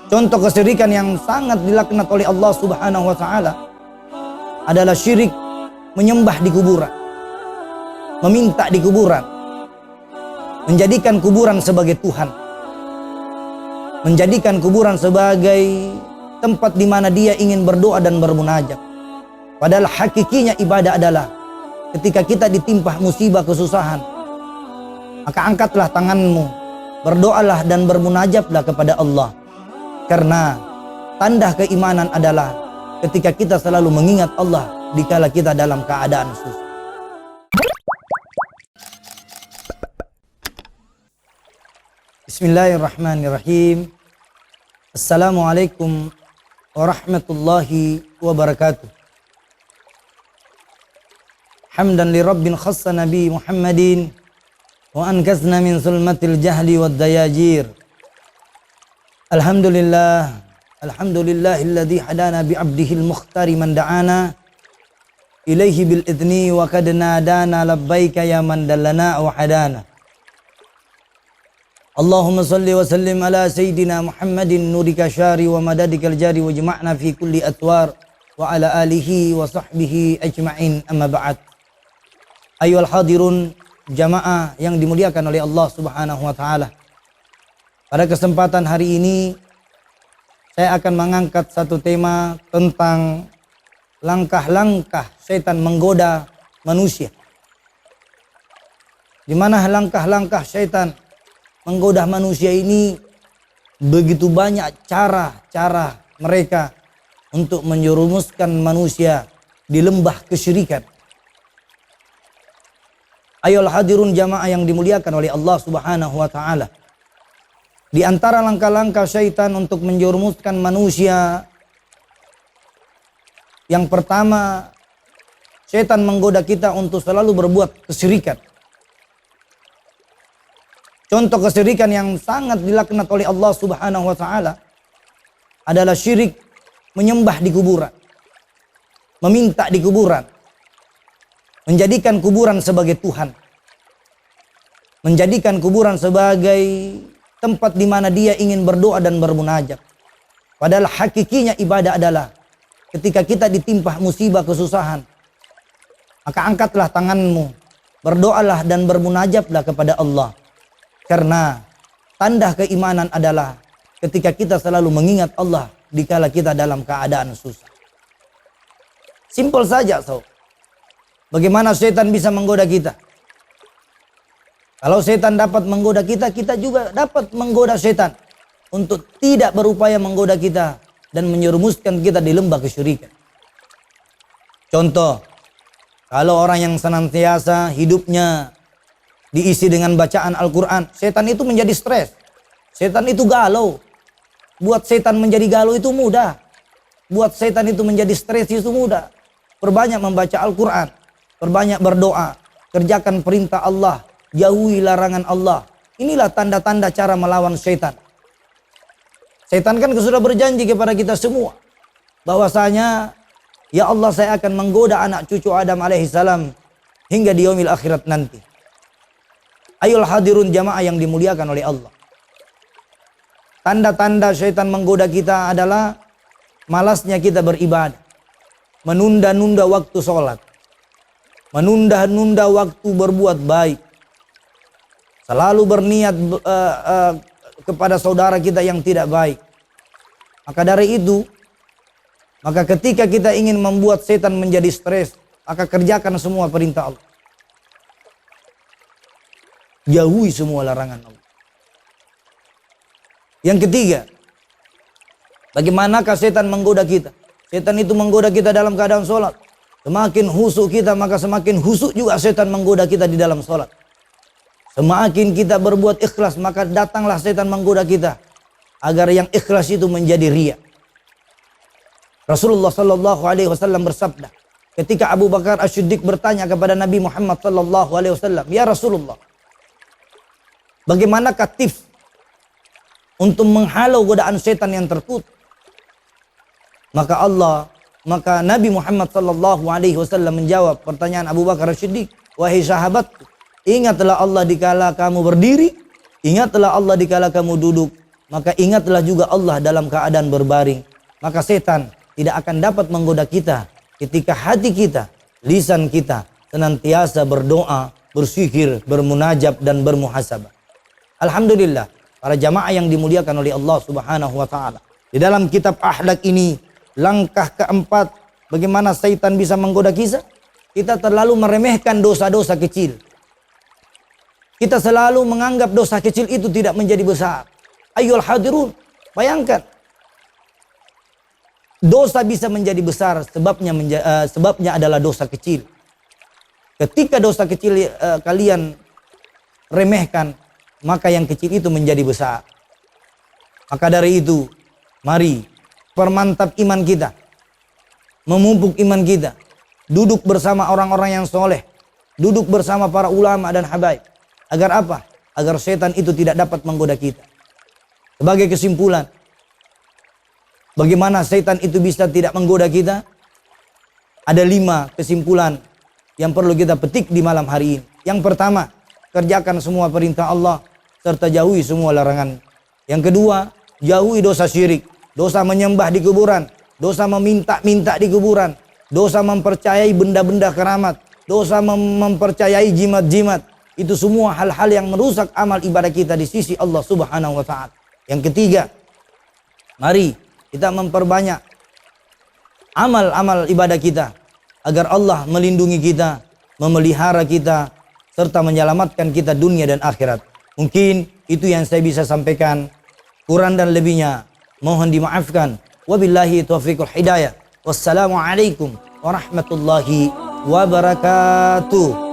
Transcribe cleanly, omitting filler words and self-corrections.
Contoh kesyirikan yang sangat dilaknat oleh Allah Subhanahu wa taala adalah syirik menyembah di kuburan, meminta di kuburan, menjadikan kuburan sebagai Tuhan, menjadikan kuburan sebagai tempat di mana dia ingin berdoa dan bermunajat. Padahal hakikinya ibadah adalah ketika kita ditimpa musibah kesusahan, maka angkatlah tanganmu, berdoalah dan bermunajatlah kepada Allah. Karena tanda keimanan adalah ketika kita selalu mengingat Allah dikala kita dalam keadaan susah. Bismillahirrahmanirrahim. Assalamualaikum warahmatullahi wabarakatuh. Hamdan li rabbin khassa nabi Muhammadin wa ankazna min zulmatil jahli wad dayajir. Alhamdulillah, alhamdulillahilladzi hadana bi abdihil mukhtari man da'ana ilaihi bil idni wa kad nadana labbaika ya man dallana wa hadana. Allahumma salli wa sallim ala sayyidina Muhammadin nurika syari wa madadikal jari wa jama'na fi kulli atwar wa ala alihi wa sahbihi ajma'in, amma ba'd. Ayyuhal hadirun, jamaah yang dimuliakan oleh Allah Subhanahu wa taala. Pada kesempatan hari ini saya akan mengangkat satu tema tentang langkah-langkah setan menggoda manusia. Di mana langkah-langkah setan menggoda manusia ini begitu banyak cara-cara mereka untuk menjerumuskan manusia di lembah kesyirikan. Ayolah hadirun jamaah yang dimuliakan oleh Allah Subhanahu wa taala. Di antara langkah-langkah syaitan untuk menjerumuskan manusia, yang pertama, syaitan menggoda kita untuk selalu berbuat kesyirikan. Contoh kesyirikan yang sangat dilaknat oleh Allah Subhanahu wa taala adalah syirik menyembah di kuburan, meminta di kuburan, menjadikan kuburan sebagai Tuhan, menjadikan kuburan sebagai tempat di mana dia ingin berdoa dan bermunajat. Padahal hakikinya ibadah adalah ketika kita ditimpa musibah kesusahan, maka angkatlah tanganmu, berdoalah dan bermunajatlah kepada Allah. Karena tanda keimanan adalah ketika kita selalu mengingat Allah dikala kita dalam keadaan susah. Simpel saja, so. Bagaimana setan bisa menggoda kita? Kalau setan dapat menggoda kita, kita juga dapat menggoda setan untuk tidak berupaya menggoda kita dan menyerumuskan kita di lembah kesyirikan. Contoh, kalau orang yang senantiasa hidupnya diisi dengan bacaan Al-Quran, setan itu menjadi stres. Setan itu galau. Buat setan menjadi galau itu mudah. Buat setan itu menjadi stres itu mudah. Perbanyak membaca Al-Quran, perbanyak berdoa, kerjakan perintah Allah, jauhi larangan Allah. Inilah tanda-tanda cara melawan setan. Setan kan sudah berjanji kepada kita semua bahwasanya, ya Allah, saya akan menggoda anak cucu Adam alaihissalam hingga di yaumil akhirat nanti. Ayolah hadirun jamaah yang dimuliakan oleh Allah. Tanda-tanda setan menggoda kita adalah malasnya kita beribadah, menunda-nunda waktu sholat, menunda-nunda waktu berbuat baik, selalu berniat kepada saudara kita yang tidak baik. Maka dari itu, maka ketika kita ingin membuat setan menjadi stres, maka kerjakan semua perintah Allah, jauhi semua larangan Allah. Yang ketiga, bagaimanakah setan menggoda kita? Setan itu menggoda kita dalam keadaan sholat. Semakin husuk kita, maka semakin husuk juga setan menggoda kita di dalam sholat. Semakin kita berbuat ikhlas, maka datanglah setan menggoda kita agar yang ikhlas itu menjadi riya. Rasulullah sallallahu alaihi wasallam bersabda, ketika Abu Bakar As-Siddiq bertanya kepada Nabi Muhammad sallallahu alaihi wasallam, "Ya Rasulullah, bagaimanakah tips untuk menghalau godaan setan yang terkutuk?" Maka Nabi Muhammad sallallahu alaihi wasallam menjawab pertanyaan Abu Bakar As-Siddiq, "Wahai sahabatku, ingatlah Allah dikala kamu berdiri, ingatlah Allah dikala kamu duduk, maka ingatlah juga Allah dalam keadaan berbaring. Maka setan tidak akan dapat menggoda kita ketika hati kita, lisan kita senantiasa berdoa, berzikir, bermunajat dan bermuhasabah. Alhamdulillah, para jamaah yang dimuliakan oleh Allah Subhanahu wa taala. Di dalam kitab akhlak ini, langkah keempat bagaimana setan bisa menggoda kita terlalu meremehkan dosa-dosa kecil. Kita selalu menganggap dosa kecil itu tidak menjadi besar. Ayyuhal hadirun, bayangkan. Dosa bisa menjadi besar sebabnya adalah dosa kecil. Ketika dosa kecil kalian remehkan, maka yang kecil itu menjadi besar. Maka dari itu, mari permantap iman kita, memupuk iman kita, duduk bersama orang-orang yang soleh, duduk bersama para ulama dan habaib. Agar apa? Agar setan itu tidak dapat menggoda kita. Sebagai kesimpulan, bagaimana setan itu bisa tidak menggoda kita? Ada 5 kesimpulan yang perlu kita petik di malam hari ini. Yang pertama, kerjakan semua perintah Allah serta jauhi semua larangan. Yang kedua, jauhi dosa syirik, dosa menyembah di kuburan, dosa meminta-minta di kuburan, dosa mempercayai benda-benda keramat, dosa mempercayai jimat-jimat. Itu semua hal-hal yang merusak amal ibadah kita di sisi Allah Subhanahu wa taala. Yang ketiga, mari kita memperbanyak amal-amal ibadah kita agar Allah melindungi kita, memelihara kita, serta menyelamatkan kita dunia dan akhirat. Mungkin itu yang saya bisa sampaikan. Kurang dan lebihnya mohon dimaafkan. Wabillahi taufiqul hidayah. Wassalamualaikum warahmatullahi wabarakatuh.